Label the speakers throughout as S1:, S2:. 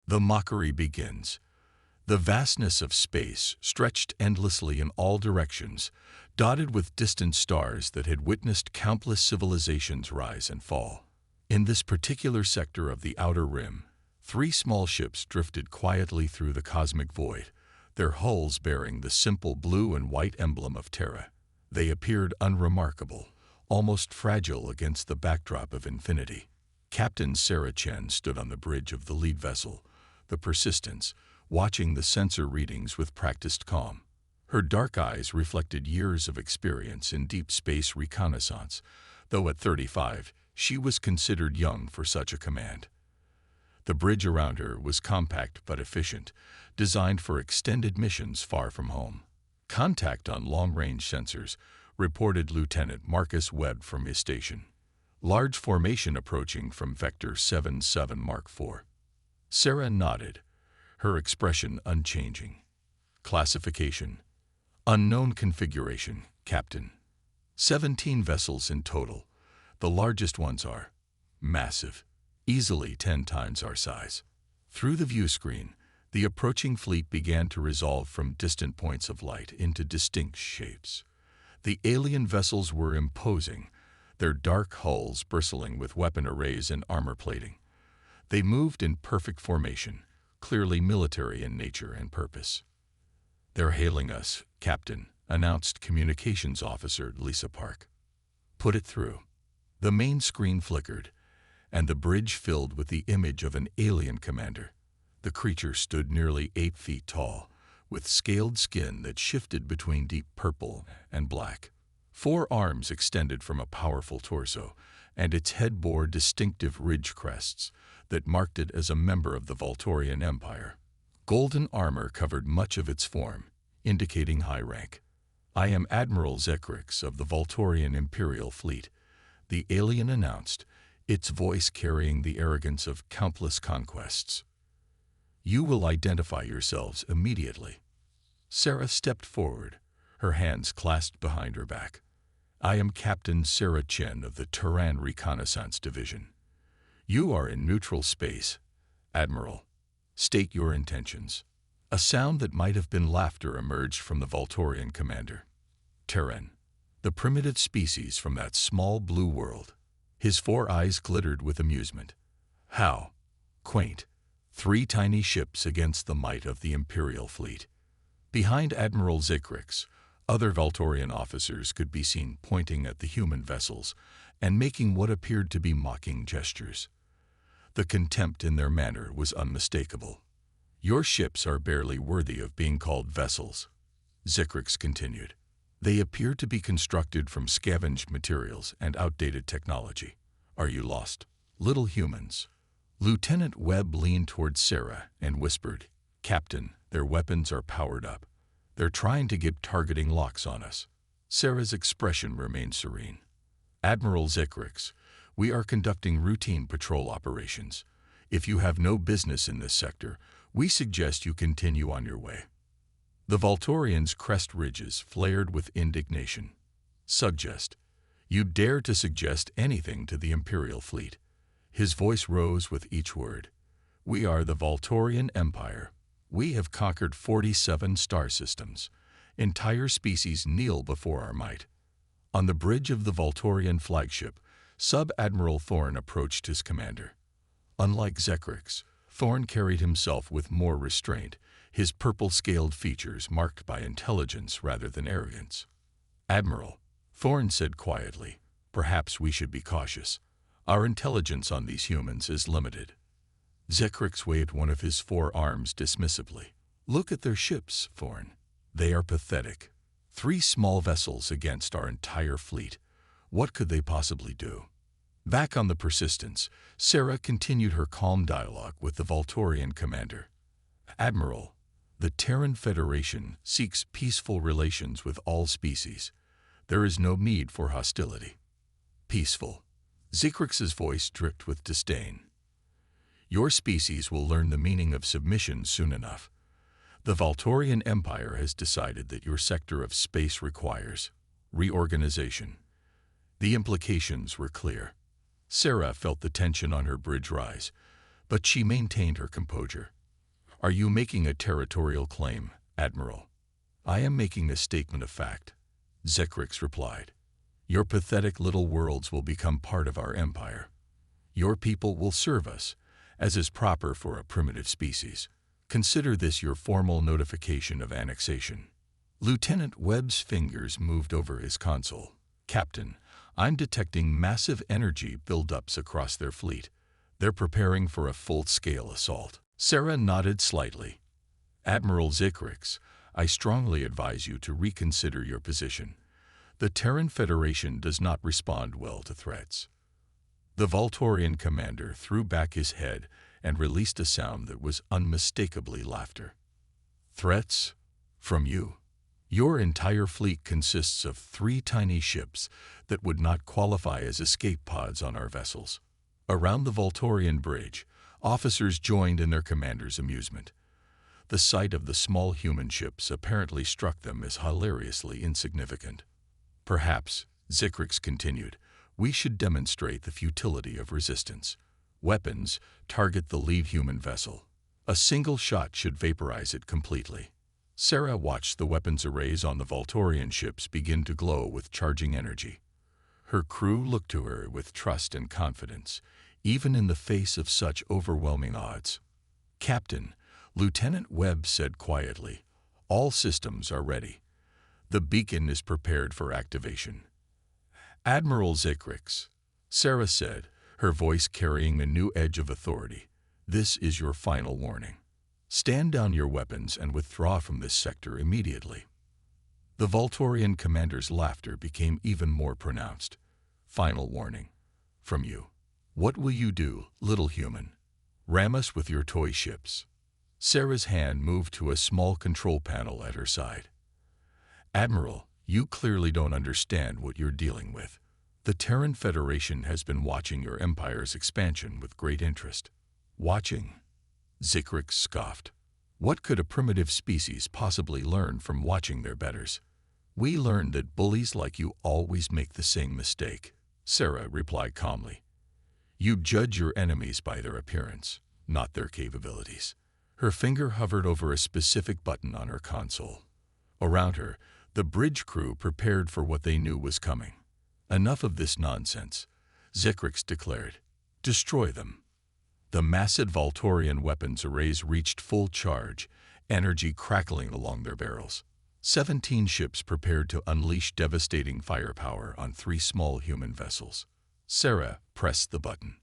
S1: The mockery begins. The vastness of space stretched endlessly in all directions, dotted with distant stars that had witnessed countless civilizations rise and fall. In this particular sector of the outer rim, 3 small ships drifted quietly through the cosmic void, their hulls bearing the simple blue and white emblem of Terra. They appeared unremarkable, almost fragile against the backdrop of infinity. Captain Sarah Chen stood on the bridge of the lead vessel, the Persistence, watching the sensor readings with practiced calm. Her dark eyes reflected years of experience in deep space reconnaissance, though at 35, she was considered young for such a command. The bridge around her was compact but efficient, designed for extended missions far from home. Contact on long-range sensors, reported Lieutenant Marcus Webb from his station. Large formation approaching from Vector 77 Mark IV. Sarah nodded, her expression unchanging. Classification: unknown configuration, Captain. 17 vessels in total. The largest ones are massive, easily 10 times our size. Through the view screen, the approaching fleet began to resolve from distant points of light into distinct shapes. The alien vessels were imposing, their dark hulls bristling with weapon arrays and armor plating. They moved in perfect formation, clearly military in nature and purpose. "They're hailing us, Captain," announced Communications Officer Lisa Park. "Put it through." The main screen flickered, and the bridge filled with the image of an alien commander. The creature stood nearly 8 feet tall, with scaled skin that shifted between deep purple and black. 4 arms extended from a powerful torso, and its head bore distinctive ridge crests that marked it as a member of the Voltorian Empire. Golden armor covered much of its form, indicating high rank. "I am Admiral Zekrix of the Voltorian Imperial Fleet," the alien announced, its voice carrying the arrogance of countless conquests. "You will identify yourselves immediately." Sarah stepped forward, her hands clasped behind her back. "I am Captain Sarah Chen of the Tyranny Reconnaissance Division. You are in neutral space, Admiral. State your intentions." A sound that might have been laughter emerged from the Voltorian commander. "Terran, the primitive species from that small blue world." His 4 eyes glittered with amusement. "How quaint. 3 tiny ships against the might of the Imperial fleet." Behind Admiral Zekrix, other Voltorian officers could be seen pointing at the human vessels and making what appeared to be mocking gestures. The contempt in their manner was unmistakable. "Your ships are barely worthy of being called vessels," Zekrix continued. "They appear to be constructed from scavenged materials and outdated technology. Are you lost, little humans?" Lieutenant Webb leaned toward Sarah and whispered, "Captain, their weapons are powered up. They're trying to get targeting locks on us." Sarah's expression remained serene. "Admiral Zekrix, we are conducting routine patrol operations. If you have no business in this sector, we suggest you continue on your way." The Voltorian's crest ridges flared with indignation. "Suggest? You dare to suggest anything to the Imperial fleet?" His voice rose with each word. "We are the Voltorian Empire. We have conquered 47 star systems. Entire species kneel before our might." On the bridge of the Voltorian flagship, Sub-Admiral Thorn approached his commander. Unlike Zekrix, Thorn carried himself with more restraint, his purple-scaled features marked by intelligence rather than arrogance. "Admiral," Thorn said quietly, "perhaps we should be cautious. Our intelligence on these humans is limited." Zekrix waved one of his 4 arms dismissively. "Look at their ships, Thorn. They are pathetic. 3 small vessels against our entire fleet. What could they possibly do?" Back on the Persistence, Sarah continued her calm dialogue with the Voltorian commander. "Admiral, the Terran Federation seeks peaceful relations with all species. There is no need for hostility." "Peaceful?" Zekrix's voice dripped with disdain. "Your species will learn the meaning of submission soon enough. The Voltorian Empire has decided that your sector of space requires reorganization." The implications were clear. Sarah felt the tension on her bridge rise, but she maintained her composure. Are you making a territorial claim, Admiral? I am making a statement of fact, Zekrix replied. Your pathetic little worlds will become part of our empire. Your people will serve us, as is proper for a primitive species. Consider this your formal notification of annexation. Lieutenant Webb's fingers moved over his console. Captain, I'm detecting massive energy buildups across their fleet. They're preparing for a full-scale assault. Sarah nodded slightly. Admiral Zekrix, I strongly advise you to reconsider your position. The Terran Federation does not respond well to threats. The Voltorian commander threw back his head and released a sound that was unmistakably laughter. Threats? From you? Your entire fleet consists of 3 tiny ships that would not qualify as escape pods on our vessels. Around the Voltorian bridge, officers joined in their commander's amusement. The sight of the small human ships apparently struck them as hilariously insignificant. Perhaps, Zekrix continued, we should demonstrate the futility of resistance. Weapons target the lead human vessel. A single shot should vaporize it completely. Sarah watched the weapons arrays on the Voltorian ships begin to glow with charging energy. Her crew looked to her with trust and confidence, even in the face of such overwhelming odds. Captain, Lieutenant Webb said quietly, all systems are ready. The beacon is prepared for activation. Admiral Zekrix, Sarah said, her voice carrying a new edge of authority, this is your final warning. Stand down your weapons and withdraw from this sector immediately. The Voltorian commander's laughter became even more pronounced. Final warning. From you. What will you do, little human? Ram us with your toy ships. Sarah's hand moved to a small control panel at her side. Admiral, you clearly don't understand what you're dealing with. The Terran Federation has been watching your empire's expansion with great interest. Watching? Zekrix scoffed. What could a primitive species possibly learn from watching their betters? We learned that bullies like you always make the same mistake, Sarah replied calmly. You judge your enemies by their appearance, not their capabilities. Her finger hovered over a specific button on her console. Around her, the bridge crew prepared for what they knew was coming. Enough of this nonsense, Zekrix declared. Destroy them. The massive Voltorian weapons arrays reached full charge, energy crackling along their barrels. 17 ships prepared to unleash devastating firepower on 3 small human vessels. Sarah pressed the button.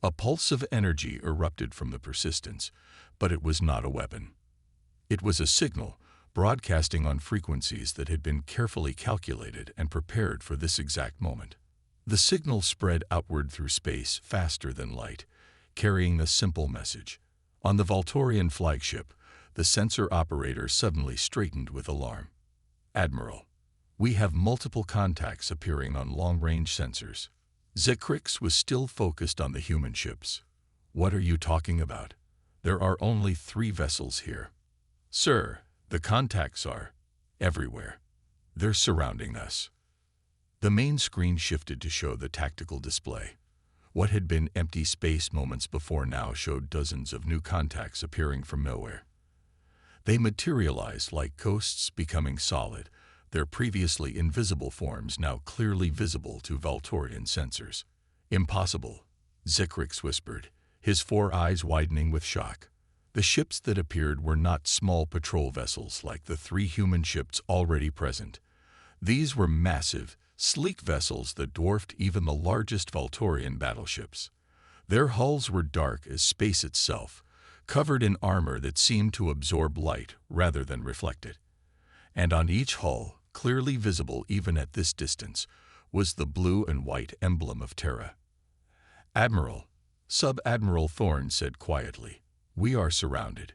S1: A pulse of energy erupted from the persistence, but it was not a weapon. It was a signal, broadcasting on frequencies that had been carefully calculated and prepared for this exact moment. The signal spread outward through space faster than light, carrying a simple message. On the Voltorian flagship, the sensor operator suddenly straightened with alarm. Admiral, we have multiple contacts appearing on long-range sensors. Zekrix was still focused on the human ships. What are you talking about? There are only 3 vessels here. Sir, the contacts are everywhere. They're surrounding us. The main screen shifted to show the tactical display. What had been empty space moments before now showed dozens of new contacts appearing from nowhere. They materialized like ghosts becoming solid, their previously invisible forms now clearly visible to Voltorian sensors. Impossible, Zekrix whispered, his 4 eyes widening with shock. The ships that appeared were not small patrol vessels like the 3 human ships already present. These were massive, sleek vessels that dwarfed even the largest Voltorian battleships. Their hulls were dark as space itself, covered in armor that seemed to absorb light rather than reflect it. And on each hull, clearly visible even at this distance, was the blue and white emblem of Terra. Admiral, Sub-Admiral Thorne said quietly, we are surrounded.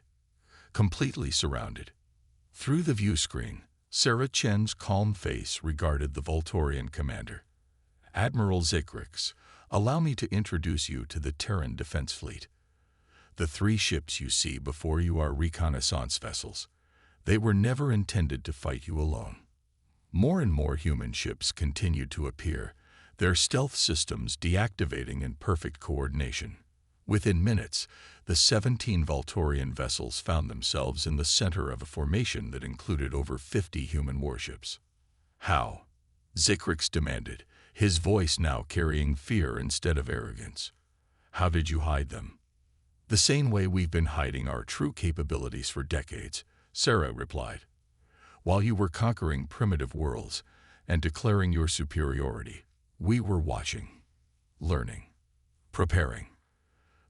S1: Completely surrounded. Through the view screen, Sarah Chen's calm face regarded the Voltorian commander. Admiral Zekrix, allow me to introduce you to the Terran Defense Fleet. The 3 ships you see before you are reconnaissance vessels. They were never intended to fight you alone. More and more human ships continued to appear, their stealth systems deactivating in perfect coordination. Within minutes, the 17 Volturian vessels found themselves in the center of a formation that included over 50 human warships. How? Zikrix demanded, his voice now carrying fear instead of arrogance. How did you hide them? The same way we've been hiding our true capabilities for decades, Sarah replied. While you were conquering primitive worlds and declaring your superiority, we were watching, learning, preparing.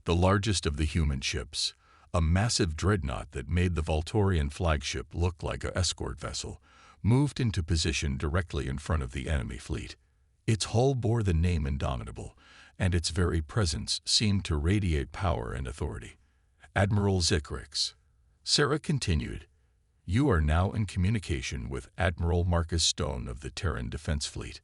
S1: The largest of the human ships, a massive dreadnought that made the Volturian flagship look like an escort vessel, moved into position directly in front of the enemy fleet. Its hull bore the name Indomitable, and its very presence seemed to radiate power and authority. Admiral Zikrix. Sarah continued, you are now in communication with Admiral Marcus Stone of the Terran Defense Fleet.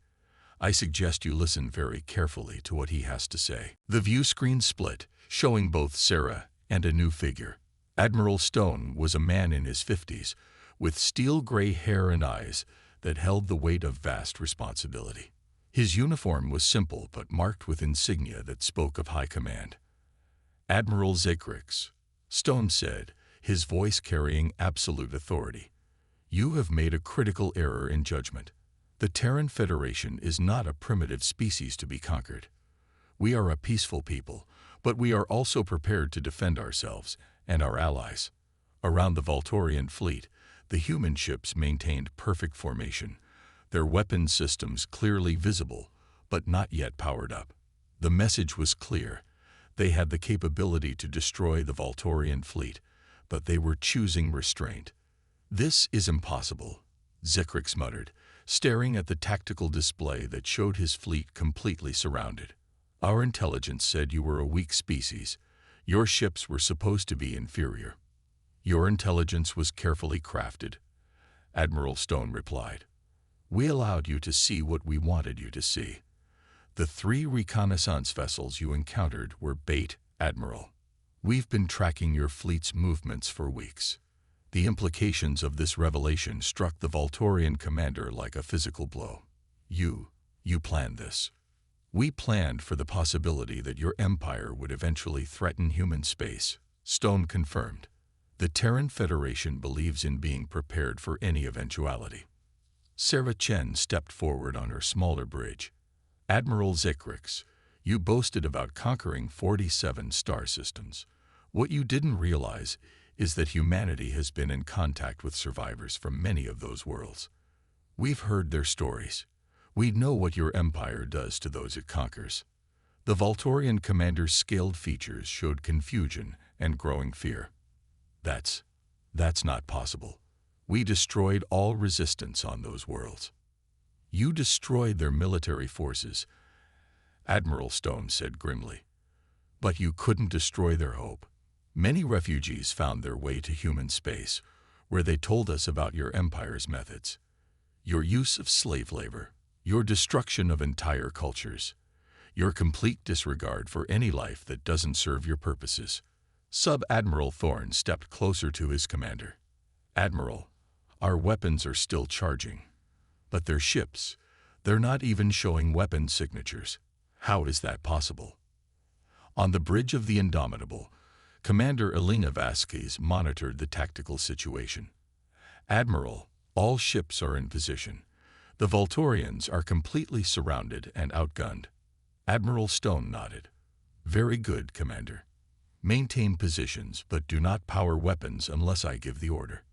S1: I suggest you listen very carefully to what he has to say. The view screen split, showing both Sarah and a new figure. Admiral Stone was a man in his 50s, with steel-gray hair and eyes that held the weight of vast responsibility. His uniform was simple but marked with insignia that spoke of high command. Admiral Zikrix, Stone said, his voice carrying absolute authority. You have made a critical error in judgment. The Terran Federation is not a primitive species to be conquered. We are a peaceful people, but we are also prepared to defend ourselves and our allies. Around the Volturian fleet, the human ships maintained perfect formation, their weapon systems clearly visible, but not yet powered up. The message was clear. They had the capability to destroy the Volturian fleet, but they were choosing restraint. This is impossible, Zikrix muttered, staring at the tactical display that showed his fleet completely surrounded. Our intelligence said you were a weak species. Your ships were supposed to be inferior. Your intelligence was carefully crafted, Admiral Stone replied. We allowed you to see what we wanted you to see. The 3 reconnaissance vessels you encountered were bait, Admiral. We've been tracking your fleet's movements for weeks. The implications of this revelation struck the Volturian commander like a physical blow. You planned this. We planned for the possibility that your empire would eventually threaten human space, Stone confirmed. The Terran Federation believes in being prepared for any eventuality. Sarah Chen stepped forward on her smaller bridge. Admiral Zikrix, you boasted about conquering 47 star systems. What you didn't realize is that humanity has been in contact with survivors from many of those worlds. We've heard their stories. We know what your empire does to those it conquers. The Volturian commander's scaled features showed confusion and growing fear. That's not possible. We destroyed all resistance on those worlds. You destroyed their military forces, Admiral Stone said grimly. But you couldn't destroy their hope. Many refugees found their way to human space, where they told us about your empire's methods. Your use of slave labor, your destruction of entire cultures, your complete disregard for any life that doesn't serve your purposes. Sub-Admiral Thorne stepped closer to his commander. Admiral, our weapons are still charging. But their ships, they're not even showing weapon signatures. How is that possible? On the bridge of the Indomitable, Commander Elena Vasquez monitored the tactical situation. Admiral, all ships are in position. The Volturians are completely surrounded and outgunned. Admiral Stone nodded. Very good, Commander. Maintain positions, but do not power weapons unless I give the order.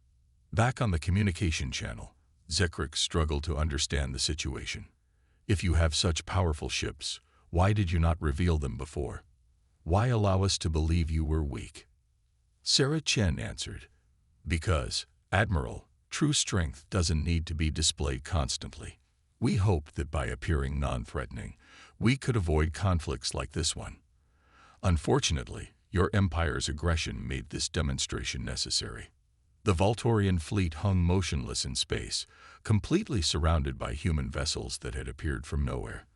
S1: Back on the communication channel, Zikrix struggled to understand the situation. If you have such powerful ships, why did you not reveal them before? Why allow us to believe you were weak? Sarah Chen answered, because, Admiral, true strength doesn't need to be displayed constantly. We hoped that by appearing non-threatening, we could avoid conflicts like this one. Unfortunately, your empire's aggression made this demonstration necessary. The Volturian fleet hung motionless in space, completely surrounded by human vessels that had appeared from nowhere.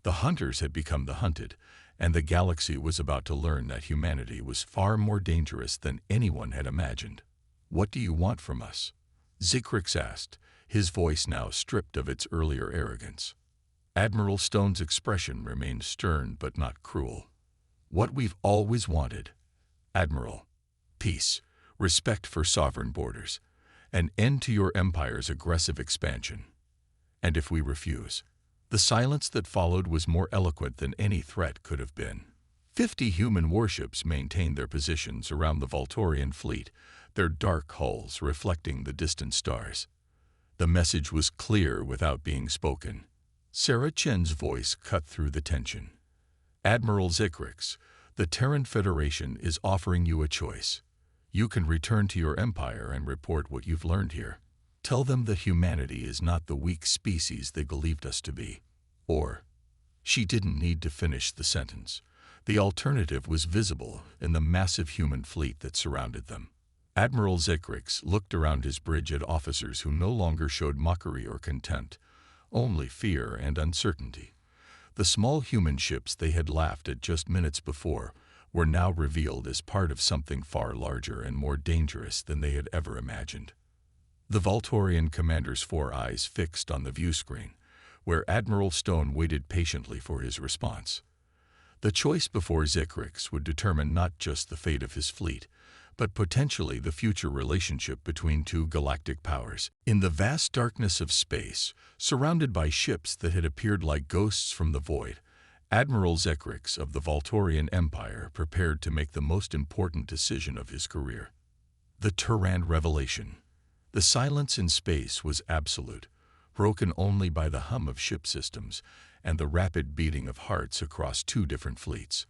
S1: The hunters had become the hunted, and the galaxy was about to learn that humanity was far more dangerous than anyone had imagined. What do you want from us? Zikrix asked, his voice now stripped of its earlier arrogance. Admiral Stone's expression remained stern but not cruel. What we've always wanted. Admiral. Peace. Respect for sovereign borders. An end to your empire's aggressive expansion. And if we refuse? The silence that followed was more eloquent than any threat could have been. 50 human warships maintained their positions around the Volturian fleet, their dark hulls reflecting the distant stars. The message was clear without being spoken. Sarah Chen's voice cut through the tension. Admiral Zikrix, the Terran Federation is offering you a choice. You can return to your empire and report what you've learned here. Tell them that humanity is not the weak species they believed us to be. Or, she didn't need to finish the sentence. The alternative was visible in the massive human fleet that surrounded them. Admiral Zikrix looked around his bridge at officers who no longer showed mockery or contempt, only fear and uncertainty. The small human ships they had laughed at just minutes before were now revealed as part of something far larger and more dangerous than they had ever imagined. The Volturian commander's 4 eyes fixed on the view screen, where Admiral Stone waited patiently for his response. The choice before Zikrix would determine not just the fate of his fleet, but potentially the future relationship between 2 galactic powers. In the vast darkness of space, surrounded by ships that had appeared like ghosts from the void, Admiral Zikrix of the Volturian Empire prepared to make the most important decision of his career. The Tyranny revelation. The silence in space was absolute, broken only by the hum of ship systems and the rapid beating of hearts across 2 different fleets.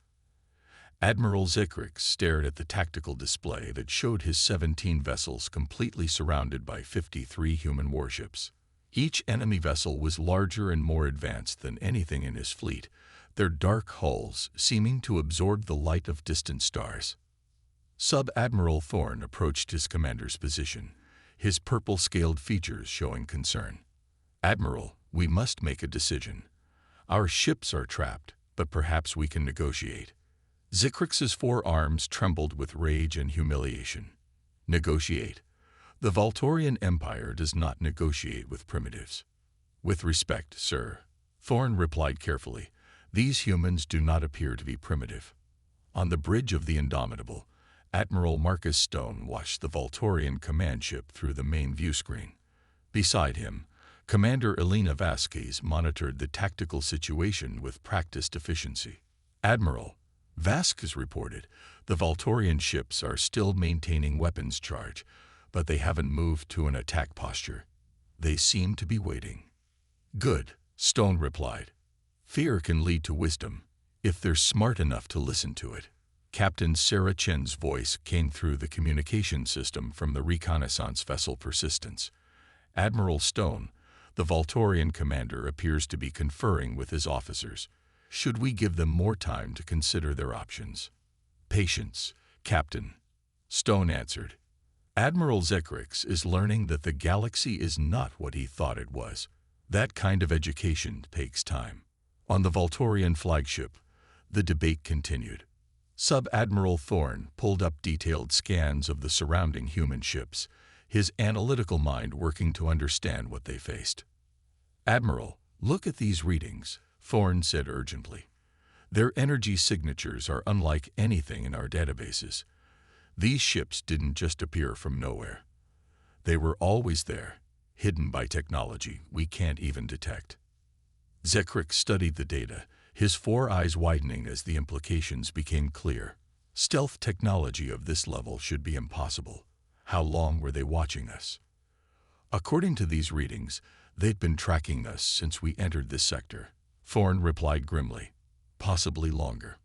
S1: Admiral Zikrix stared at the tactical display that showed his 17 vessels completely surrounded by 53 human warships. Each enemy vessel was larger and more advanced than anything in his fleet, their dark hulls seeming to absorb the light of distant stars. Sub-Admiral Thorn approached his commander's position, his purple-scaled features showing concern. Admiral, we must make a decision. Our ships are trapped, but perhaps we can negotiate. Zikrix's 4 arms trembled with rage and humiliation. Negotiate. The Volturian Empire does not negotiate with primitives. With respect, sir, Thorn replied carefully, these humans do not appear to be primitive. On the bridge of the Indomitable, Admiral Marcus Stone watched the Volturian command ship through the main view screen. Beside him, Commander Elena Vasquez monitored the tactical situation with practiced efficiency. Admiral, Vasquez reported, the Volturian ships are still maintaining weapons charge, but they haven't moved to an attack posture. They seem to be waiting. Good, Stone replied. Fear can lead to wisdom, if they're smart enough to listen to it. Captain Sarah Chen's voice came through the communication system from the reconnaissance vessel Persistence. Admiral Stone, the Volturian commander, appears to be conferring with his officers. Should we give them more time to consider their options? Patience, Captain, Stone answered. Admiral Zikrix is learning that the galaxy is not what he thought it was. That kind of education takes time. On the Volturian flagship, the debate continued. Sub-Admiral Thorn pulled up detailed scans of the surrounding human ships, his analytical mind working to understand what they faced. Admiral, look at these readings, Thorn said urgently. Their energy signatures are unlike anything in our databases. These ships didn't just appear from nowhere. They were always there, hidden by technology we can't even detect. Zikrix studied the data, his 4 eyes widening as the implications became clear. Stealth technology of this level should be impossible. How long were they watching us? According to these readings, they'd been tracking us since we entered this sector, Thorn replied grimly. Possibly longer.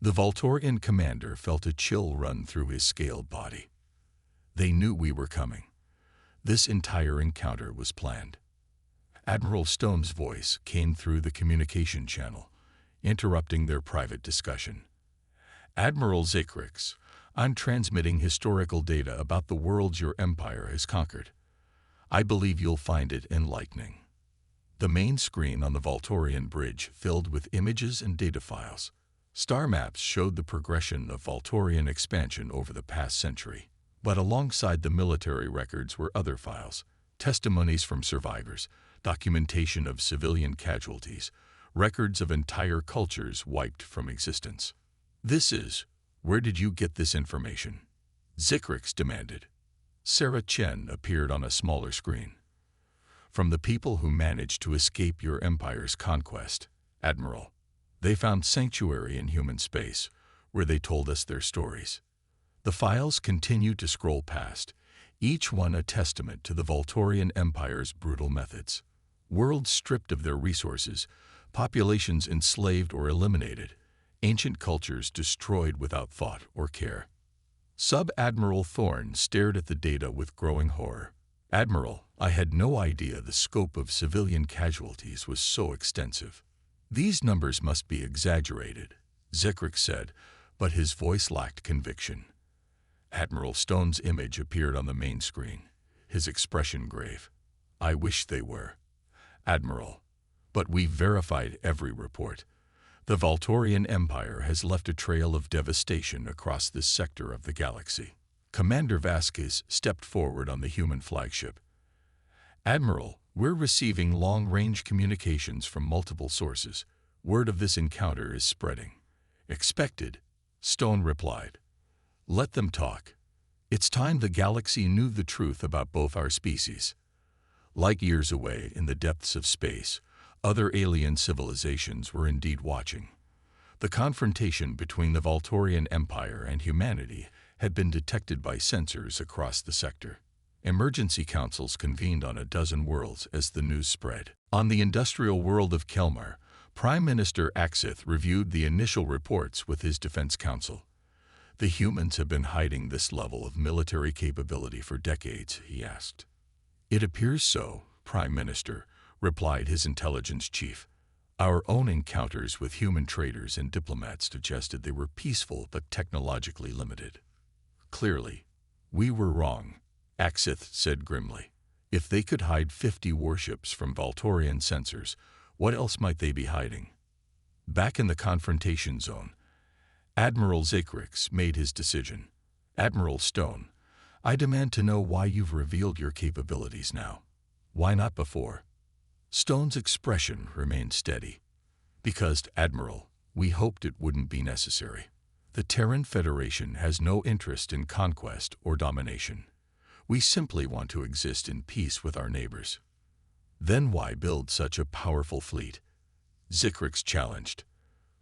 S1: The Volturian commander felt a chill run through his scaled body. They knew we were coming. This entire encounter was planned. Admiral Stone's voice came through the communication channel, interrupting their private discussion. Admiral Zikrix, I'm transmitting historical data about the worlds your empire has conquered. I believe you'll find it enlightening. The main screen on the Volturian bridge filled with images and data files. Star maps showed the progression of Volturian expansion over the past century. But alongside the military records were other files, testimonies from survivors, documentation of civilian casualties, records of entire cultures wiped from existence. "This is, where did you get this information?" Zikrix demanded. Sarah Chen appeared on a smaller screen. "From the people who managed to escape your empire's conquest, Admiral. They found sanctuary in human space, where they told us their stories." The files continued to scroll past, each one a testament to the Voltorian Empire's brutal methods. Worlds stripped of their resources, populations enslaved or eliminated, ancient cultures destroyed without thought or care. Sub-Admiral Thorne stared at the data with growing horror. "Admiral, I had no idea the scope of civilian casualties was so extensive." "These numbers must be exaggerated," Zikrix said, but his voice lacked conviction. Admiral Stone's image appeared on the main screen, his expression grave. "I wish they were, Admiral, but we've verified every report. The Voltorian Empire has left a trail of devastation across this sector of the galaxy." Commander Vasquez stepped forward on the human flagship. "Admiral, we're receiving long-range communications from multiple sources. Word of this encounter is spreading." "Expected," Stone replied. "Let them talk. It's time the galaxy knew the truth about both our species." Light years away in the depths of space, other alien civilizations were indeed watching. The confrontation between the Voltorian Empire and humanity had been detected by sensors across the sector. Emergency councils convened on a dozen worlds as the news spread. On the industrial world of Kelmar, Prime Minister Axith reviewed the initial reports with his defense council. "The humans have been hiding this level of military capability for decades," he asked. "It appears so, Prime Minister," replied his intelligence chief. "Our own encounters with human traders and diplomats suggested they were peaceful but technologically limited." "Clearly, we were wrong," Axith said grimly. "If they could hide 50 warships from Voltorian sensors, what else might they be hiding?" Back in the confrontation zone, Admiral Zikrix made his decision. "Admiral Stone, I demand to know why you've revealed your capabilities now. Why not before?" Stone's expression remained steady. "Because, Admiral, we hoped it wouldn't be necessary. The Terran Federation has no interest in conquest or domination. We simply want to exist in peace with our neighbors." "Then why build such a powerful fleet?" Zikrix challenged.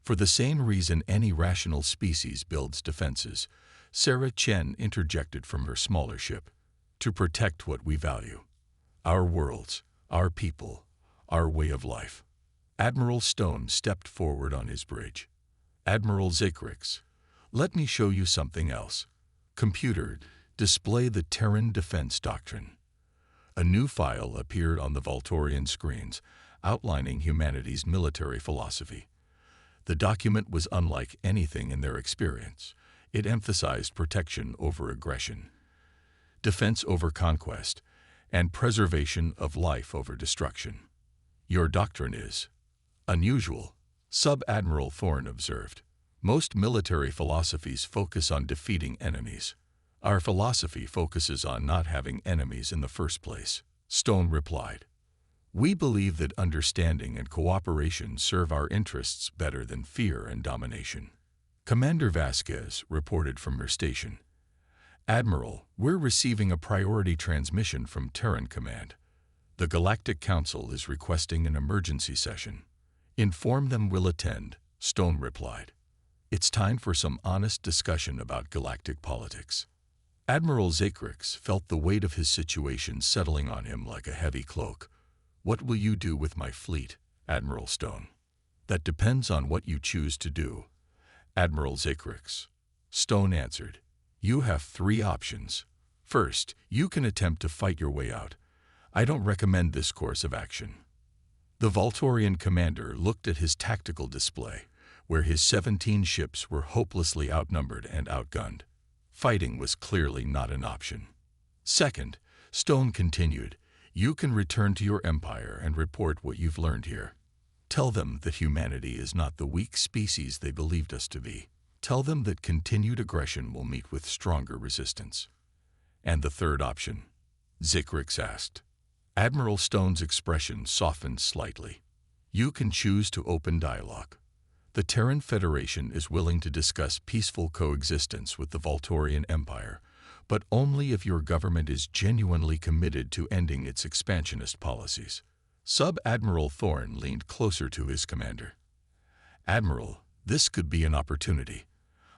S1: "For the same reason any rational species builds defenses," Sarah Chen interjected from her smaller ship. "To protect what we value. Our worlds, our people, our way of life." Admiral Stone stepped forward on his bridge. "Admiral Zikrix, let me show you something else. Computer, display the Terran Defense Doctrine." A new file appeared on the Voltorian screens, outlining humanity's military philosophy. The document was unlike anything in their experience. It emphasized protection over aggression, defense over conquest, and preservation of life over destruction. "Your doctrine is unusual," Sub-Admiral Thorne observed. "Most military philosophies focus on defeating enemies. Our philosophy focuses on not having enemies in the first place," Stone replied. "We believe that understanding and cooperation serve our interests better than fear and domination." Commander Vasquez reported from her station. "Admiral, we're receiving a priority transmission from Terran Command. The Galactic Council is requesting an emergency session." "Inform them we'll attend," Stone replied. "It's time for some honest discussion about galactic politics." Admiral Zikrix felt the weight of his situation settling on him like a heavy cloak. "What will you do with my fleet, Admiral Stone?" "That depends on what you choose to do, Admiral Zikrix," Stone answered. "You have 3 options. First, you can attempt to fight your way out. I don't recommend this course of action." The Voltorian commander looked at his tactical display, where his 17 ships were hopelessly outnumbered and outgunned. Fighting was clearly not an option. "Second," Stone continued, "you can return to your empire and report what you've learned here. Tell them that humanity is not the weak species they believed us to be. Tell them that continued aggression will meet with stronger resistance." "And the third option?" Zikrix asked. Admiral Stone's expression softened slightly. "You can choose to open dialogue. The Terran Federation is willing to discuss peaceful coexistence with the Voltorian Empire, but only if your government is genuinely committed to ending its expansionist policies. Sub-Admiral Thorn leaned closer to his commander. Admiral, this could be an opportunity.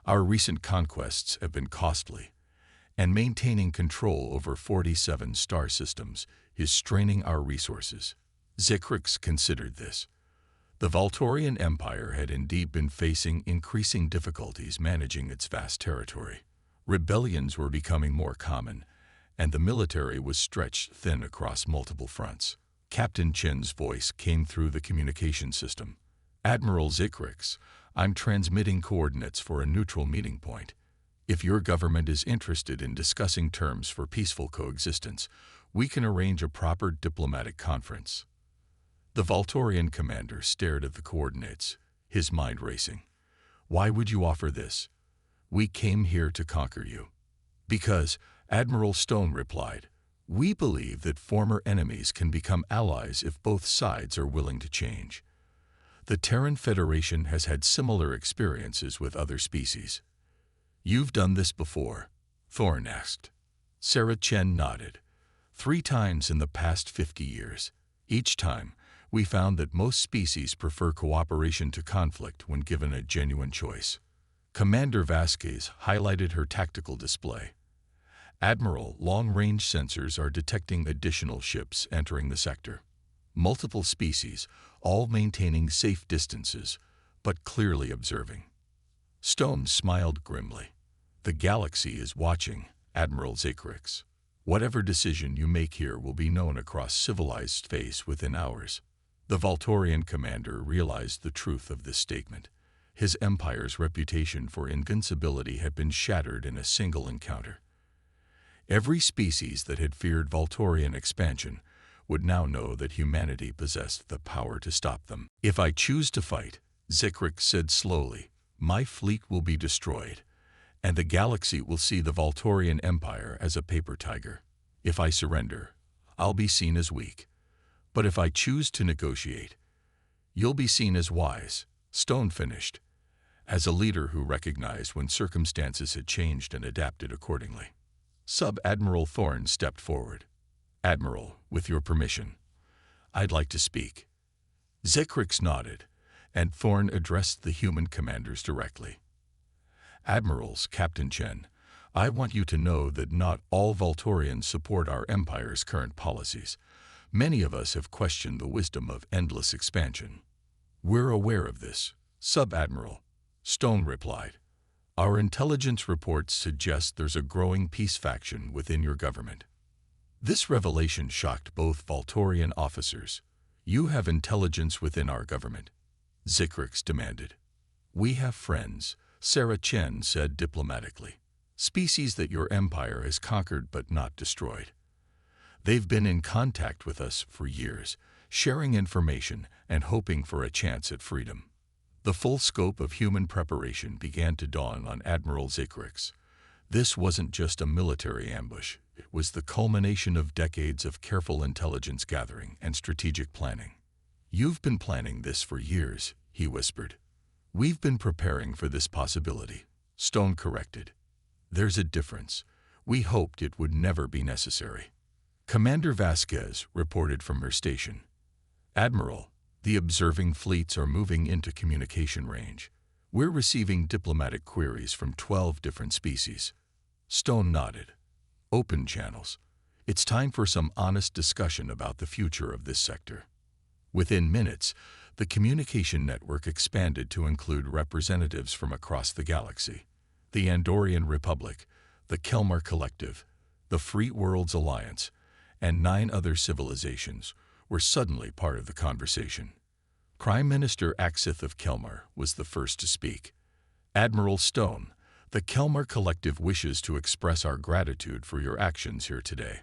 S1: Our recent conquests have been costly, and maintaining control over 47 star systems is straining our resources. Zikrix considered this. The Voltorian Empire had indeed been facing increasing difficulties managing its vast territory. Rebellions were becoming more common, and the military was stretched thin across multiple fronts. Captain Chen's voice came through the communication system. Admiral Zikrix, I'm transmitting coordinates for a neutral meeting point. If your government is interested in discussing terms for peaceful coexistence, we can arrange a proper diplomatic conference. The Voltorian commander stared at the coordinates, his mind racing. Why would you offer this? We came here to conquer you. Because, Admiral Stone replied, we believe that former enemies can become allies if both sides are willing to change. The Terran Federation has had similar experiences with other species. You've done this before? Thorn asked. Sarah Chen nodded. 3 times in the past 50 years. Each time, we found that most species prefer cooperation to conflict when given a genuine choice. Commander Vasquez highlighted her tactical display. Admiral, long-range sensors are detecting additional ships entering the sector. Multiple species, all maintaining safe distances, but clearly observing. Stone smiled grimly. The galaxy is watching, Admiral Zikrix. Whatever decision you make here will be known across civilized space within hours. The Voltorian commander realized the truth of this statement. His empire's reputation for invincibility had been shattered in a single encounter. Every species that had feared Voltorian expansion would now know that humanity possessed the power to stop them. If I choose to fight, Zikrix said slowly, my fleet will be destroyed, and the galaxy will see the Voltorian Empire as a paper tiger. If I surrender, I'll be seen as weak. But if I choose to negotiate, you'll be seen as wise, Stone finished, as a leader who recognized when circumstances had changed and adapted accordingly. Sub-Admiral Thorn stepped forward. Admiral, with your permission, I'd like to speak. Zikrix nodded, and Thorn addressed the human commanders directly. Admirals, Captain Chen, I want you to know that not all Voltorians support our empire's current policies. Many of us have questioned the wisdom of endless expansion. We're aware of this, Sub-Admiral, Stone replied. Our intelligence reports suggest there's a growing peace faction within your government. This revelation shocked both Voltorian officers. You have intelligence within our government, Zikrix demanded. We have friends, Sarah Chen said diplomatically. Species that your empire has conquered but not destroyed. They've been in contact with us for years, sharing information and hoping for a chance at freedom. The full scope of human preparation began to dawn on Admiral Zikrix. This wasn't just a military ambush. It was the culmination of decades of careful intelligence gathering and strategic planning. You've been planning this for years, he whispered. We've been preparing for this possibility, Stone corrected. There's a difference. We hoped it would never be necessary. Commander Vasquez reported from her station. Admiral, the observing fleets are moving into communication range. We're receiving diplomatic queries from 12 different species. Stone nodded. Open channels. It's time for some honest discussion about the future of this sector. Within minutes, the communication network expanded to include representatives from across the galaxy. The Andorian Republic, the Kelmar Collective, the Free Worlds Alliance, and 9 other civilizations were suddenly part of the conversation. Prime Minister Axith of Kelmar was the first to speak. Admiral Stone, the Kelmar Collective wishes to express our gratitude for your actions here today.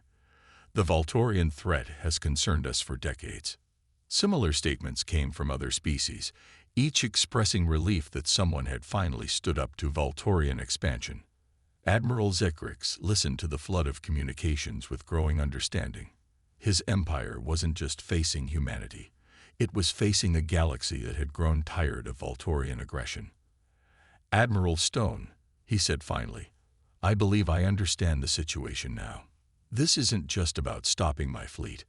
S1: The Voltorian threat has concerned us for decades. Similar statements came from other species, each expressing relief that someone had finally stood up to Voltorian expansion. Admiral Zikrix listened to the flood of communications with growing understanding. His empire wasn't just facing humanity. It was facing a galaxy that had grown tired of Volturian aggression. "Admiral Stone," he said finally, "I believe I understand the situation now. This isn't just about stopping my fleet.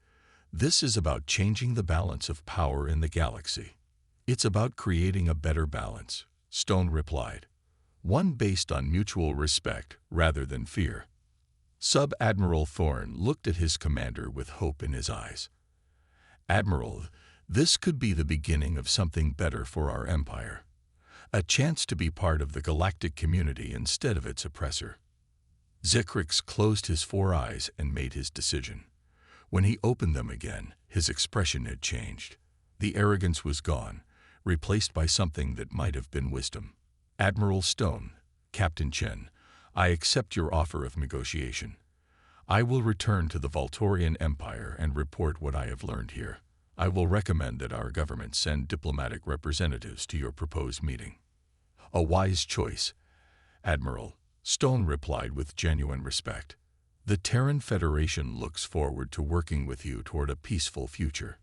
S1: This is about changing the balance of power in the galaxy." "It's about creating a better balance," Stone replied. "One based on mutual respect rather than fear." Sub-Admiral Thorne looked at his commander with hope in his eyes. "Admiral, this could be the beginning of something better for our empire. A chance to be part of the galactic community instead of its oppressor." Zikrix closed his 4 eyes and made his decision. When he opened them again, his expression had changed. The arrogance was gone, replaced by something that might have been wisdom. "Admiral Stone, Captain Chen, I accept your offer of negotiation. I will return to the Volturian Empire and report what I have learned here. I will recommend that our government send diplomatic representatives to your proposed meeting." "A wise choice, Admiral," Stone replied with genuine respect. "The Terran Federation looks forward to working with you toward a peaceful future."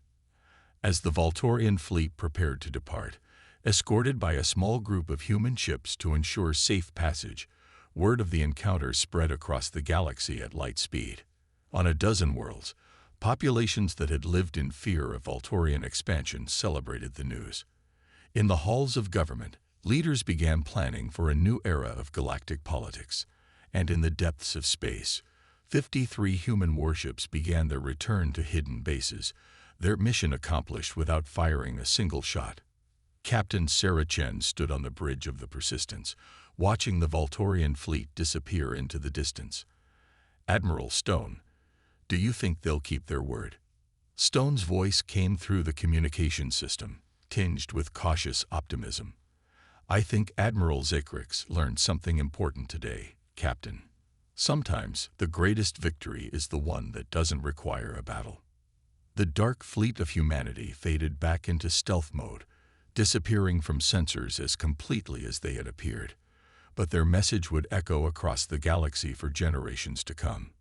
S1: As the Volturian fleet prepared to depart, escorted by a small group of human ships to ensure safe passage, word of the encounter spread across the galaxy at light speed. On a dozen worlds, populations that had lived in fear of Volturian expansion celebrated the news. In the halls of government, leaders began planning for a new era of galactic politics, and in the depths of space, 53 human warships began their return to hidden bases, their mission accomplished without firing a single shot. Captain Sarah Chen stood on the bridge of the Persistence, watching the Volturian fleet disappear into the distance. "Admiral Stone, do you think they'll keep their word?" Stone's voice came through the communication system, tinged with cautious optimism. "I think Admiral Zikrix learned something important today, Captain. Sometimes the greatest victory is the one that doesn't require a battle." The dark fleet of humanity faded back into stealth mode, disappearing from sensors as completely as they had appeared. But their message would echo across the galaxy for generations to come.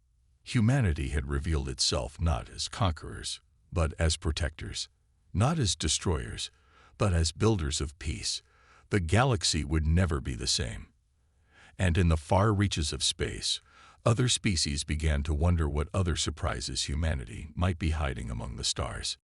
S1: Humanity had revealed itself not as conquerors, but as protectors. Not as destroyers, but as builders of peace. The galaxy would never be the same. And in the far reaches of space, other species began to wonder what other surprises humanity might be hiding among the stars.